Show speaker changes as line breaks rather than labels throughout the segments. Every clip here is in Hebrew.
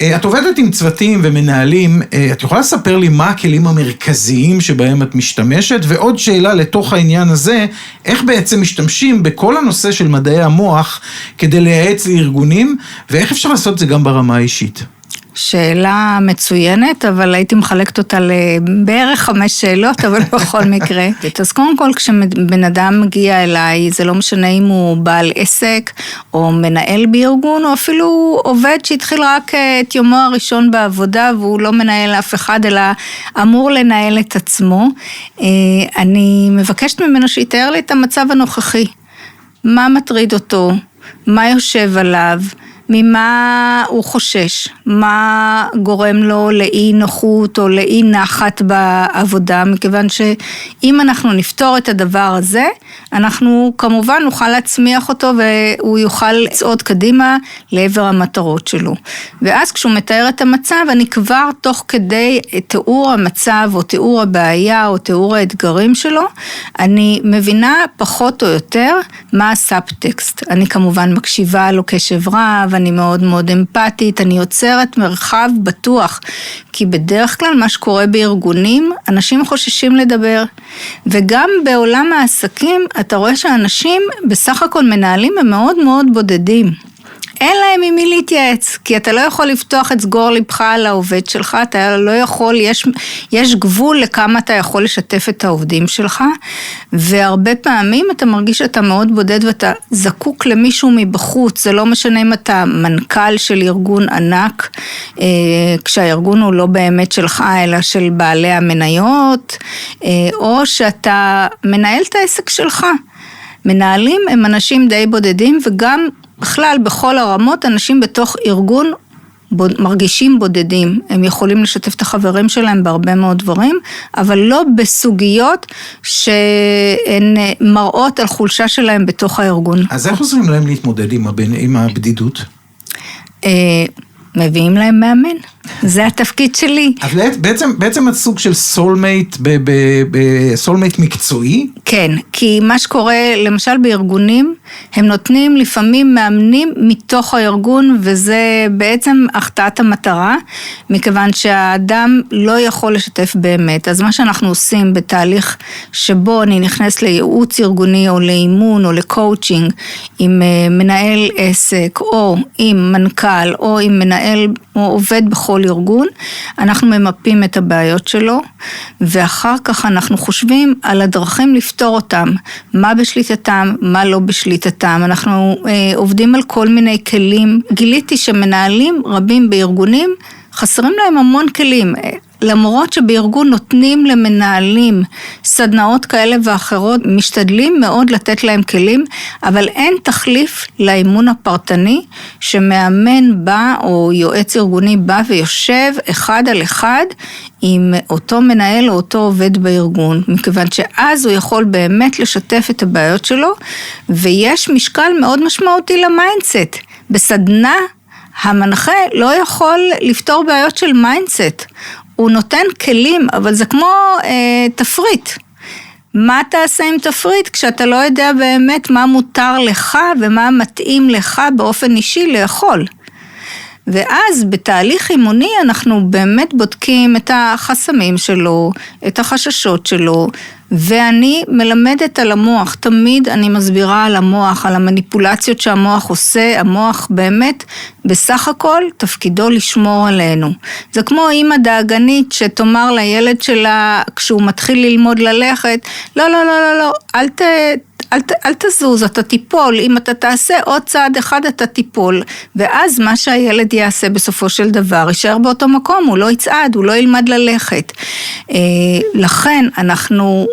את עובדת עם צוותים ומנהלים, את יכולה לספר לי מה הכלים המרכזיים שבהם את משתמשת, ועוד שאלה לתוך העניין הזה, איך בעצם משתמשים בכל הנושא של מדעי המוח כדי לייעץ לארגונים, ואיך אפשר לעשות את זה גם ברמה האישית?
שאלה מצוינת, אבל הייתי מחלקת אותה לבערך 5 שאלות, אבל בכל מקרה. אז קודם כל, כשבן אדם מגיע אליי, זה לא משנה אם הוא בעל עסק, או מנהל בארגון, או אפילו עובד שהתחיל רק את יומו הראשון בעבודה, והוא לא מנהל אף אחד, אלא אמור לנהל את עצמו. אני מבקשת ממנו שיתאר לי את המצב הנוכחי. מה מטריד אותו? מה יושב עליו? ממה הוא חושש, מה גורם לו לאי נוחות או לאי נחת בעבודה, מכיוון שאם אנחנו נפתור את הדבר הזה, אנחנו כמובן נוכל להצמיח אותו והוא יוכל לצעוד קדימה לעבר המטרות שלו. ואז כשהוא מתאר את המצב, אני כבר תוך כדי תיאור המצב או תיאור הבעיה או תיאור האתגרים שלו, אני מבינה פחות או יותר מה הסאבטקסט. אני כמובן מקשיבה לו קשב רב, אני מאוד מאוד אמפתית, אני יוצרת מרחב בטוח, כי בדרך כלל מה שקורה בארגונים, אנשים חוששים לדבר, וגם בעולם העסקים, אתה רואה שאנשים בסך הכל מנהלים הם מאוד מאוד בודדים, אין להם עם מי להתייעץ, כי אתה לא יכול לפתוח את סגור לבך על העובד שלך, אתה לא יכול, יש גבול לכמה אתה יכול לשתף את העובדים שלך, והרבה פעמים אתה מרגיש שאתה מאוד בודד ואתה זקוק למישהו מבחוץ, זה לא משנה אם אתה מנכ"ל של ארגון ענק, כשהארגון הוא לא באמת שלך, אלא של בעלי המניות, או שאתה מנהל את העסק שלך. מנהלים הם אנשים די בודדים, וגם בכלל בכל הרמות אנשים בתוך ארגון מרגישים בודדים. הם יכולים לשתף את החברים שלהם בהרבה מאוד דברים, אבל לא בסוגיות שהן מראות על חולשה שלהם בתוך הארגון.
אז איך עוזרים להם להתמודד עם הבדידות?
מביאים להם מאמן. זה התפקיד שלי.
אז בעצם הסוג של סולמייט, סולמייט מקצועי?
כן, כי מה שקורה, למשל בארגונים, הם נותנים לפעמים מאמנים מתוך הארגון, וזה בעצם החטאת המטרה, מכיוון שהאדם לא יכול לשתף באמת. אז מה שאנחנו עושים בתהליך שבו אני נכנס לייעוץ ארגוני, או לאימון, או לקואוצ'ינג, עם מנהל עסק, או עם מנכ"ל, או עם מנהל, או עובד בכל ארגון, אנחנו ממפים את הבעיות שלו, ואחר כך אנחנו חושבים על הדרכים לפתור אותם, מה בשליטתם, מה לא בשליטתם, אנחנו עובדים על כל מיני כלים, גיליתי שמנהלים רבים בארגונים, חסרים להם המון כלים, למרות שבארגון נותנים למנהלים סדנאות כאלה ואחרות, משתדלים מאוד לתת להם כלים, אבל אין תחליף לאימון הפרטני, שמאמן בא או יועץ ארגוני בא ויושב אחד על אחד, עם אותו מנהל או אותו עובד בארגון, מכיוון שאז הוא יכול באמת לשתף את הבעיות שלו, ויש משקל מאוד משמעותי למיינדסט. בסדנה המנחה לא יכול לפתור בעיות של מיינדסט, הוא נותן כלים, אבל זה כמו תפריט. מה תעשה עם תפריט כשאתה לא יודע באמת מה מותר לך ומה מתאים לך באופן אישי לאכול? ואז בתהליך אימוני אנחנו באמת בודקים את החסמים שלו, את החששות שלו, ואני מלמדת על המוח, תמיד אני מסבירה על המוח, על המניפולציות שהמוח עושה, המוח באמת בסך הכל תפקידו לשמור עלינו. זה כמו אמא דאגנית שתאמר לילד שלה כשהוא מתחיל ללמוד ללכת, לא, לא, לא, לא, לא, אל תזוז, אתה תיפול, אם אתה תעשה עוד צעד אחד אתה תיפול, ואז מה שהילד יעשה בסופו של דבר, יישאר באותו מקום, הוא לא יצעד, הוא לא ילמד ללכת. לכן אנחנו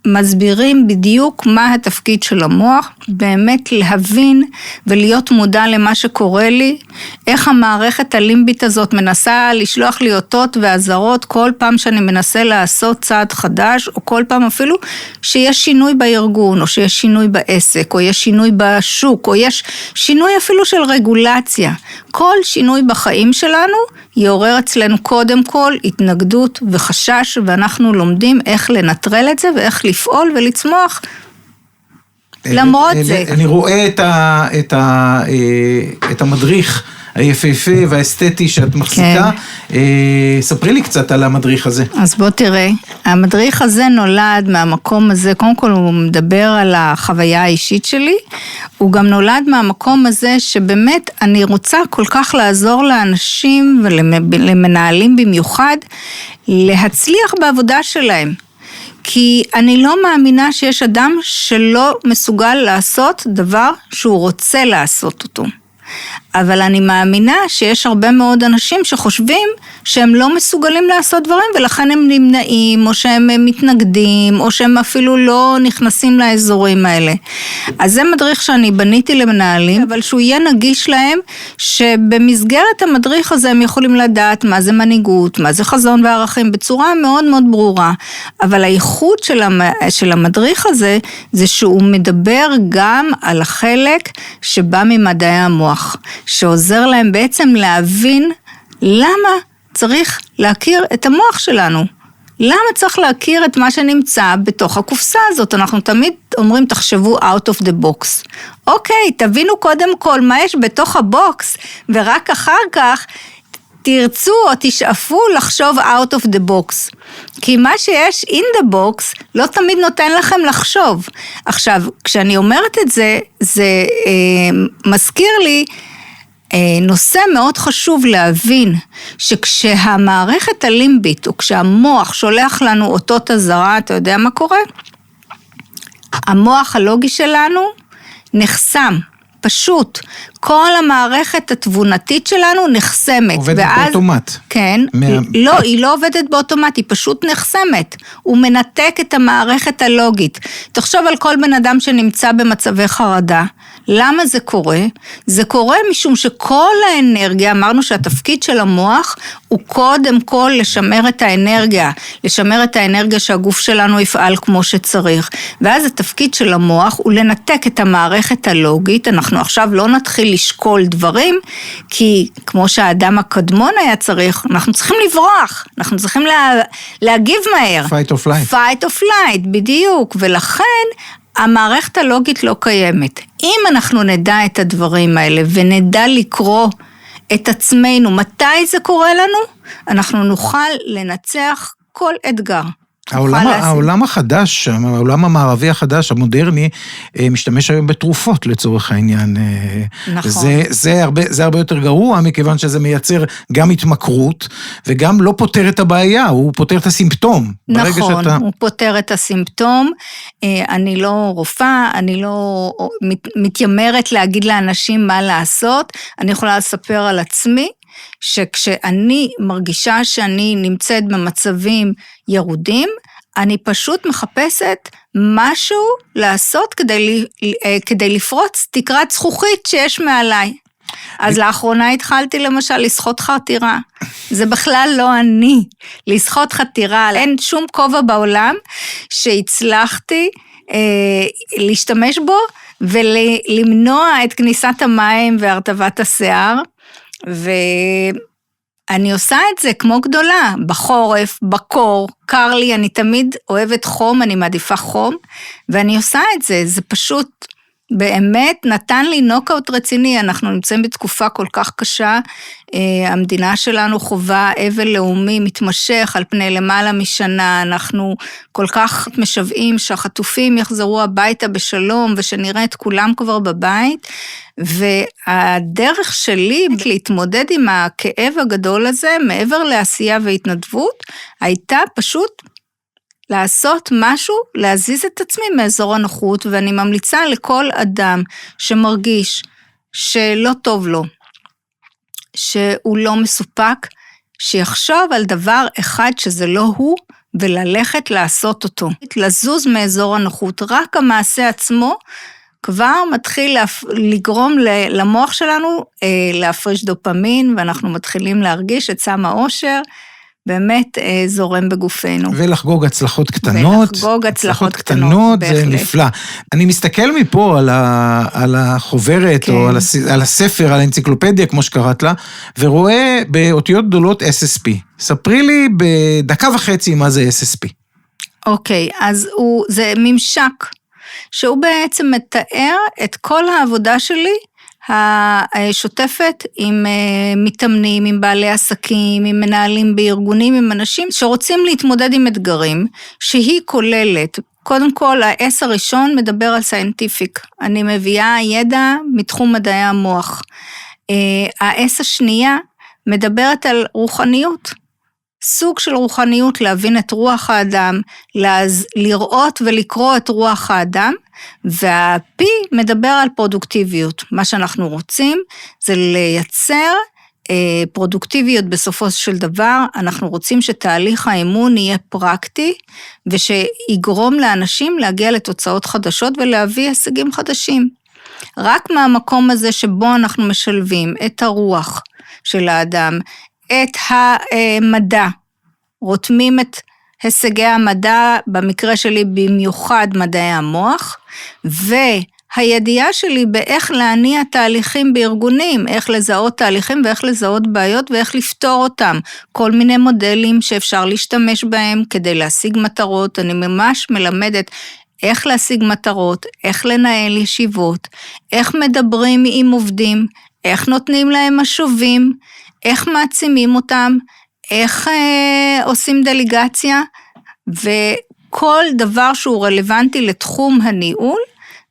מסבירים בדיוק מה התפקיד של המוח, באמת להבין ולהיות מודע למה שקורה לי, איך המערכת הלימבית הזאת מנסה לשלוח לי אותות והזרות כל פעם שאני מנסה לעשות צעד חדש, או כל פעם אפילו שיש שינוי בארגון, או שיש שינוי בעסק, או יש שינוי בשוק, או יש שינוי אפילו של רגולציה. כל שינוי בחיים שלנו יעורר אצלנו קודם כל התנגדות וחשש, ואנחנו לומדים איך לנטרל את זה ואיך לפעול ולצמוח למרות זה.
אני רואה את המדריך היפהפה והאסתטי שאת מחזיקה. ספרי לי קצת על המדריך הזה.
אז בוא תראה, המדריך הזה נולד מהמקום הזה, קודם כל הוא מדבר על החוויה האישית שלי, הוא גם נולד מהמקום הזה שבאמת אני רוצה כל כך לעזור לאנשים ולמנהלים במיוחד, להצליח בעבודה שלהם. כי אני לא מאמינה שיש אדם שלא מסוגל לעשות דבר שהוא רוצה לעשות אותו. אבל אני מאמינה שיש הרבה מאוד אנשים שחושבים שהם לא מסוגלים לעשות דברים, ולכן הם נמנעים, או שהם מתנגדים, או שהם אפילו לא נכנסים לאזורים האלה. אז זה מדריך שאני בניתי למנהלים, אבל שהוא יהיה נגיש להם, שבמסגרת המדריך הזה הם יכולים לדעת מה זה מנהיגות, מה זה חזון וערכים, בצורה מאוד מאוד ברורה. אבל הייחוד של המדריך הזה, זה שהוא מדבר גם על החלק שבא ממדעי המוח. שעוזר להם בעצם להבין למה צריך להכיר את המוח שלנו. למה צריך להכיר את מה שנמצא בתוך הקופסה הזאת? אנחנו תמיד אומרים, תחשבו out of the box. אוקיי, תבינו קודם כל מה יש בתוך הבוקס, ורק אחר כך תרצו או תשאפו לחשוב out of the box. כי מה שיש in the box לא תמיד נותן לכם לחשוב. עכשיו, כשאני אומרת את זה, זה מזכיר לי נושא מאוד חשוב להבין, שכשהמערכת הלימבית, או כשהמוח שולח לנו אותות הזרה, אתה יודע מה קורה? המוח הלוגי שלנו נחסם, פשוט. כל המערכת התבונתית שלנו נחסמת.
עובדת באוטומט.
כן, לא, היא לא עובדת באוטומט, היא פשוט נחסמת. הוא מנתק את המערכת הלוגית. תחשוב על כל בן אדם שנמצא במצבי חרדה. למה זה קורה? זה קורה משום שכל האנרגיה, אמרנו שהתפקיד של המוח הוא קודם כל לשמר את האנרגיה, לשמר את האנרגיה שהגוף שלנו יפעל כמו שצריך. ואז התפקיד של המוח הוא לנתק את המערכת הלוגית, אנחנו עכשיו לא נתחיל לשקול דברים, כי כמו שהאדם הקדמון היה צריך, אנחנו צריכים לברוח, אנחנו צריכים להגיב מהר.
Fight or flight.
Fight or flight, בדיוק, ולכן המערכת הלוגית לא קיימת. אם אנחנו נדע את הדברים האלה ונדע לקרוא את עצמנו, מתי זה קורה לנו, אנחנו נוכל לנצח כל אתגר.
העולם החדש, העולם המערבי החדש, המודרני, משתמש היום בתרופות לצורך העניין.
נכון.
זה הרבה יותר גרוע, מכיוון שזה מייצר גם התמכרות, וגם לא פותר את הבעיה, הוא פותר את הסימפטום.
נכון, הוא פותר את הסימפטום. אני לא רופאה, אני לא מתיימרת להגיד לאנשים מה לעשות, אני יכולה לספר על עצמי, שכשאני מרגישה שאני נמצאת במצבים ירודים, אני פשוט מחפשת משהו לעשות כדי לפרוץ תקרת זכוכית שיש מעליי. אז לאחרונה התחלתי למשל לשחות חתירה. זה בכלל לא אני, לשחות חתירה. אין שום כובע בעולם שהצלחתי להשתמש בו ולמנוע את כניסת המים והרטבת השיער. ואני עושה את זה כמו גדולה, בחורף, בקור, קר לי, אני תמיד אוהבת חום, אני מעדיפה חום, ואני עושה את זה, זה פשוט באמת נתן לי נוקאוט רציני, אנחנו נמצאים בתקופה כל כך קשה, המדינה שלנו חובה אבל לאומי מתמשך על פני למעלה משנה, אנחנו כל כך משוועים שהחטופים יחזרו הביתה בשלום, ושנראה את כולם כבר בבית, והדרך שלי להתמודד עם הכאב הגדול הזה, מעבר לעשייה והתנדבות, הייתה פשוט לעשות משהו, להזיז את עצמי מאזור הנוחות, ואני ממליצה לכל אדם שמרגיש שלא טוב לו, שהוא לא מסופק, שיחשוב על דבר אחד שזה לא הוא, וללכת לעשות אותו. לזוז מאזור הנוחות, רק המעשה עצמו, כבר מתחיל לגרום למוח שלנו להפריש דופמין, ואנחנו מתחילים להרגיש את סם האושר, באמת זורם בגופנו.
ולחגוג הצלחות קטנות.
ולחגוג הצלחות קטנות,
זה נפלא. אני מסתכל מפה על החוברת, כן. או על הספר, על האנציקלופדיה, כמו שקראת לה, ורואה באותיות גדולות SSP. ספרי לי בדקה וחצי מה זה SSP.
אוקיי, אז זה ממשק, שהוא בעצם מתאר את כל העבודה שלי, השוטפת עם מתאמנים, עם בעלי עסקים, עם מנהלים בארגונים, עם אנשים שרוצים להתמודד עם אתגרים, שהיא כוללת, קודם כל, ה-S הראשון מדבר על סיינטיפיק, אני מביאה ידע מתחום מדעי המוח. ה-S השנייה מדברת על רוחניות, סוג של רוחניות, להבין את רוח האדם, לראות ולקרוא את רוח האדם, וה-P מדבר על פרודוקטיביות. מה שאנחנו רוצים זה לייצר פרודוקטיביות בסופו של דבר, אנחנו רוצים שתהליך האימון יהיה פרקטי, ושיגרום לאנשים להגיע לתוצאות חדשות ולהביא הישגים חדשים. רק מהמקום הזה שבו אנחנו משלבים את הרוח של האדם, את המדע, רותמים את הישגי המדע, במקרה שלי במיוחד מדעי המוח, והידיעה שלי באיך להניע תהליכים בארגונים, איך לזהות תהליכים ואיך לזהות בעיות ואיך לפתור אותם, כל מיני מודלים שאפשר להשתמש בהם כדי להשיג מטרות, אני ממש מלמדת איך להשיג מטרות, איך לנהל ישיבות, איך מדברים עם עובדים, איך נותנים להם משובים, איך מעצימים אותם, איך עושים דליגציה, וכל דבר שהוא רלוונטי לתחום הניהול,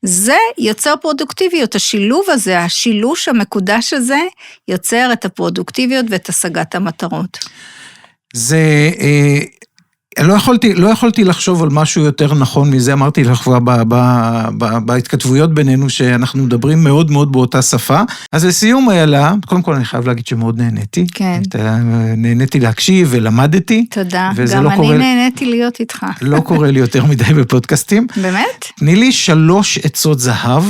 זה יוצר פרודוקטיביות. השילוב הזה, השילוש המקודש הזה, יוצר את הפרודוקטיביות ואת השגת המטרות.
זה... לא יכולתי לחשוב על משהו יותר נכון מזה, אמרתי לך כבר בהתכתבויות בינינו שאנחנו מדברים מאוד מאוד באותה שפה. אז לסיום איילה, קודם כל אני חייב להגיד שמאוד נהניתי.
כן.
נהניתי להקשיב ולמדתי.
תודה, גם אני נהניתי להיות איתך.
לא קורה לי יותר מדי בפודקאסטים.
באמת?
תני לי 3 עצות זהב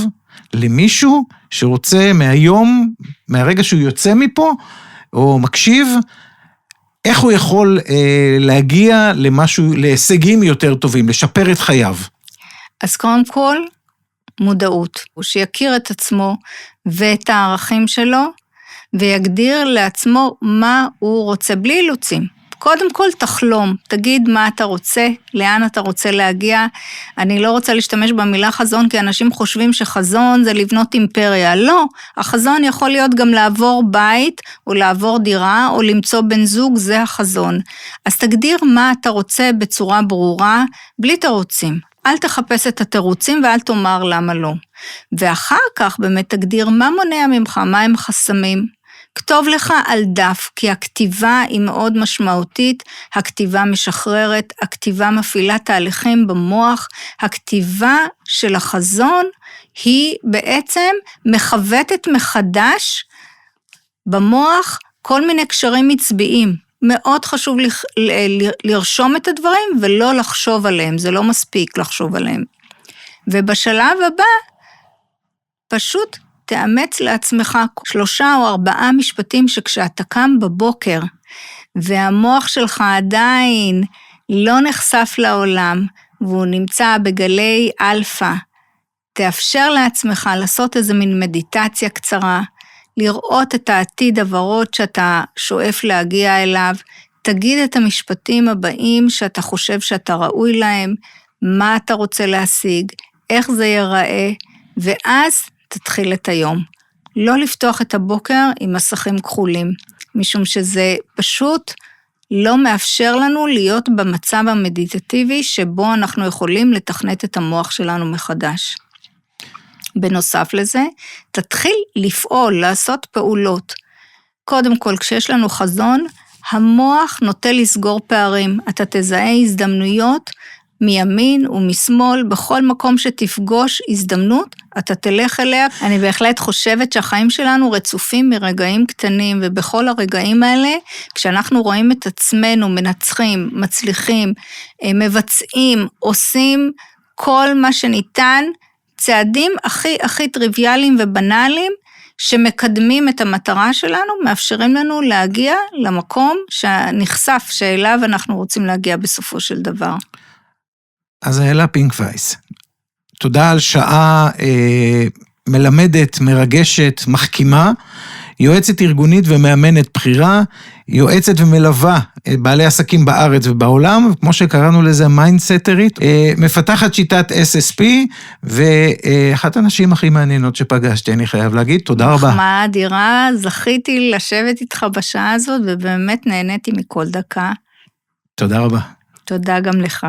למישהו שרוצה מהיום, מהרגע שהוא יוצא מפה, או מקשיב, איך הוא יכול להגיע למשהו, להישגים יותר טובים, לשפר את חייו?
אז קודם כל, מודעות. הוא שיכיר את עצמו ואת הערכים שלו, ויגדיר לעצמו מה הוא רוצה, בלי אילוצים. קודם כל תחלום, תגיד מה אתה רוצה, לאן אתה רוצה להגיע. אני לא רוצה להשתמש במילה חזון, כי אנשים חושבים שחזון זה לבנות אימפריה. לא, החזון יכול להיות גם לעבור בית, או לעבור דירה, או למצוא בן זוג, זה החזון. אז תגדיר מה אתה רוצה בצורה ברורה, בלי תירוצים. אל תחפש את התירוצים ואל תאמר למה לא. ואחר כך באמת תגדיר מה מונע ממך, מה הם חסמים. כתוב לך על דף, כי הכתיבה היא מאוד משמעותית, הכתיבה משחררת, הכתיבה מפעילה תהליכים במוח, הכתיבה של החזון היא בעצם מחוותת מחדש במוח כל מיני קשרים מצביעים. מאוד חשוב לרשום את הדברים ולא לחשוב עליהם, זה לא מספיק לחשוב עליהם. ובשלב הבא, פשוט תאמץ לעצמך 3 או 4 משפטים שכשאתה קם בבוקר, והמוח שלך עדיין לא נחשף לעולם, והוא נמצא בגלי אלפא, תאפשר לעצמך לעשות איזו מין מדיטציה קצרה, לראות את העתיד הוורוד שאתה שואף להגיע אליו, תגיד את המשפטים הבאים שאתה חושב שאתה ראוי להם, מה אתה רוצה להשיג, איך זה ייראה, ואז תתחיל את היום. לא לפתוח את הבוקר עם מסכים כחולים, משום שזה פשוט לא מאפשר לנו להיות במצב המדיטטיבי שבו אנחנו יכולים לתכנת את המוח שלנו מחדש. בנוסף לזה, תתחיל לפעול, לעשות פעולות. קודם כל, כשיש לנו חזון, המוח נוטה לסגור פערים. אתה תזהה הזדמנויות מימין ומשמאל, בכל מקום שתפגוש הזדמנות, אתה תלך אליה. אני בהחלט חושבת שהחיים שלנו רצופים מרגעים קטנים, ובכל הרגעים האלה, כשאנחנו רואים את עצמנו, מנצחים, מצליחים, מבצעים, עושים כל מה שניתן, צעדים הכי טריוויאליים ובנאליים, שמקדמים את המטרה שלנו, מאפשרים לנו להגיע למקום שנחשף, שאליו אנחנו רוצים להגיע בסופו של דבר.
אז איילה פינקווייס, תודה על שעה מלמדת, מרגשת, מחכימה, יועצת ארגונית ומאמנת בחירה, יועצת ומלווה בעלי עסקים בארץ ובעולם, כמו שקראנו לזה מיינדסטרית, מפתחת שיטת SSP, ואחת הנשים הכי מעניינות שפגשתי, אני חייב להגיד, תודה רבה.
מחמאה אדירה, זכיתי לשבת איתך בשעה הזאת, ובאמת נהניתי מכל דקה.
תודה רבה.
תודה גם לך.